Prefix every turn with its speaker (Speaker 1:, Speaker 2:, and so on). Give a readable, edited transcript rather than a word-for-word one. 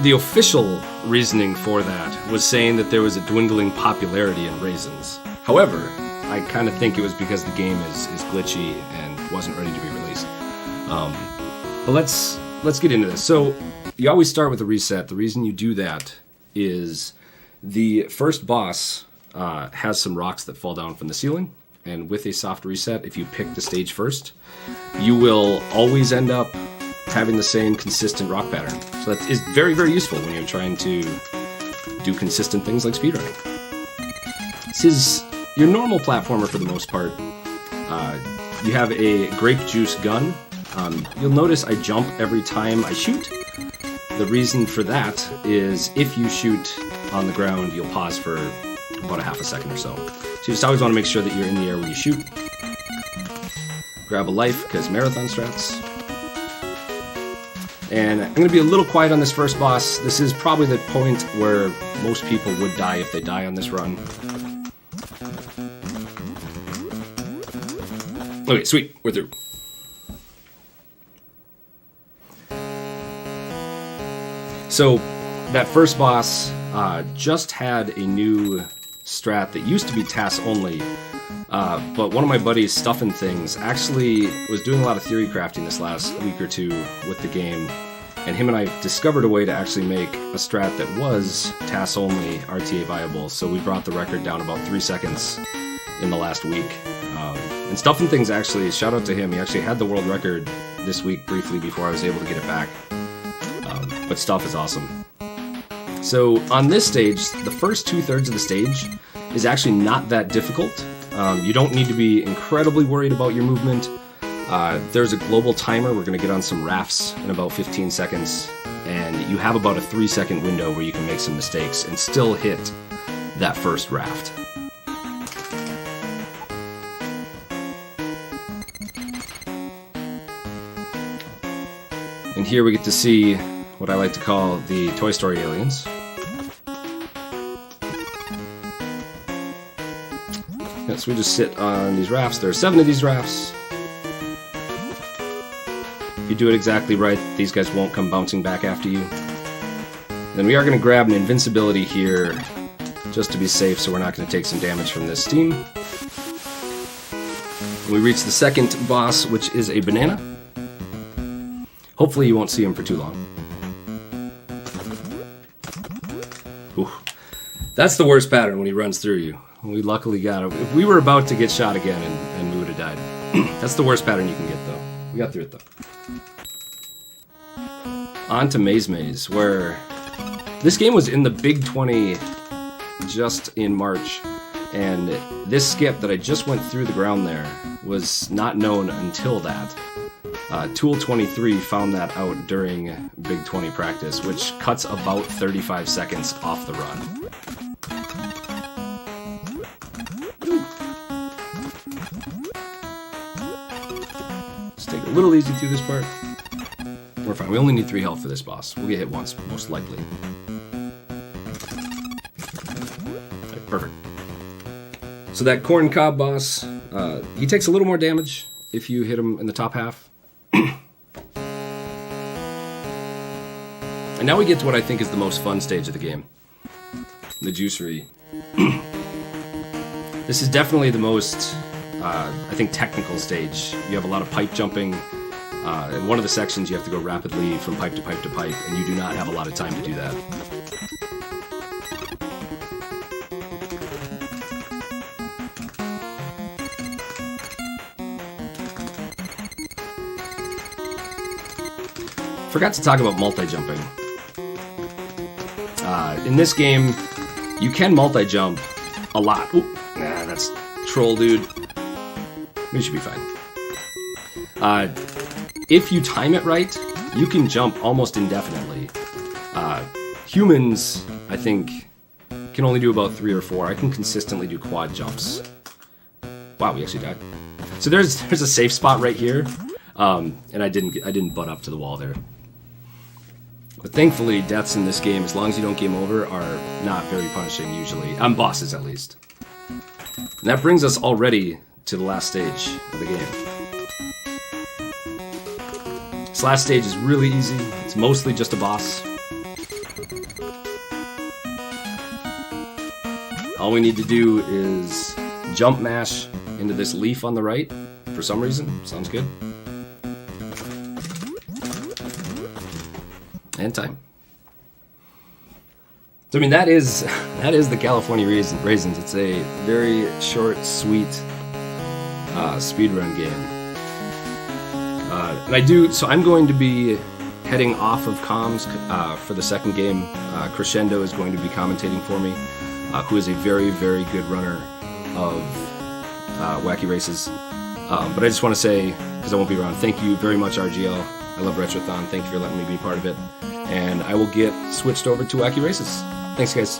Speaker 1: the official reasoning for that was saying that there was a dwindling popularity in Raisins. However, I kind of think it was because the game is glitchy and wasn't ready to be released. But let's get into this. So you always start with a reset. The reason you do that is the first boss has some rocks that fall down from the ceiling, and with a soft reset, if you pick the stage first, you will always end up having the same consistent rock pattern. So that is very, very useful when you're trying to do consistent things like speedrunning. This is your normal platformer for the most part. You have a grape juice gun. You'll notice I jump every time I shoot. The reason for that is if you shoot on the ground, you'll pause for about a half a second or so. So you just always want to make sure that you're in the air when you shoot. Grab a life, because marathon strats. And I'm going to be a little quiet on this first boss. This is probably the point where most people would die if they die on this run. Okay, sweet, we're through. So, that first boss just had a new strat that used to be task only, but one of my buddies, Stuffin' Things, actually was doing a lot of theory crafting this last week or two with the game, and him and I discovered a way to actually make a strat that was task only RTA viable, so we brought the record down about 3 seconds in the last week. And Stuffin' Things actually, shout out to him, he actually had the world record this week briefly before I was able to get it back. But Stuff is awesome. So on this stage, the first 2/3 of the stage is actually not that difficult. You don't need to be incredibly worried about your movement. There's a global timer. We're going to get on some rafts in about 15 seconds. And you have about a 3-second window where you can make some mistakes and still hit that first raft. And here we get to see what I like to call the Toy Story aliens. Yes, we just sit on these rafts. There are 7 of these rafts. If you do it exactly right, these guys won't come bouncing back after you. Then we are going to grab an invincibility here, just to be safe, so we're not going to take some damage from this steam. We reach the second boss, which is a banana. Hopefully you won't see him for too long. Ooh. That's the worst pattern when he runs through you. We luckily got it. If we were about to get shot again and we would have died. That's the worst pattern you can get, though. We got through it, though. On to Maze Maze, where this game was in the Big 20 just in March, and this skip that I just went through the ground there was not known until that. Tool 23 found that out during Big 20 practice, which cuts about 35 seconds off the run. Let's take it a little easy through this part. We're fine. We only need 3 health for this boss. We'll get hit once, most likely. Okay, perfect. So that corn cob boss, he takes a little more damage if you hit him in the top half. And now we get to what I think is the most fun stage of the game. The juicery. This is definitely the most, I think, technical stage. You have a lot of pipe jumping. In one of the sections you have to go rapidly from pipe to pipe to pipe, and you do not have a lot of time to do that. Forgot to talk about multi-jumping. In this game, you can multi-jump a lot. Ooh, nah, that's troll, dude. We should be fine. If you time it right, you can jump almost indefinitely. Humans, I think, can only do about 3 or 4. I can consistently do quad jumps. Wow, we actually died. So there's a safe spot right here, and I didn't butt up to the wall there. But thankfully, deaths in this game, as long as you don't game over, are not very punishing usually. On bosses, at least. And that brings us already to the last stage of the game. This last stage is really easy. It's mostly just a boss. All we need to do is jump mash into this leaf on the right for some reason. Sounds good. And time. So I mean that is the California Raisins. It's a very short, sweet speedrun game. So I'm going to be heading off of comms for the second game. Crescendo is going to be commentating for me, who is a very, very good runner of Wacky Races. But I just want to say, because I won't be around, thank you very much, RGL. I love Retrothon. Thank you for letting me be part of it. And I will get switched over to Wacky Races. Thanks, guys.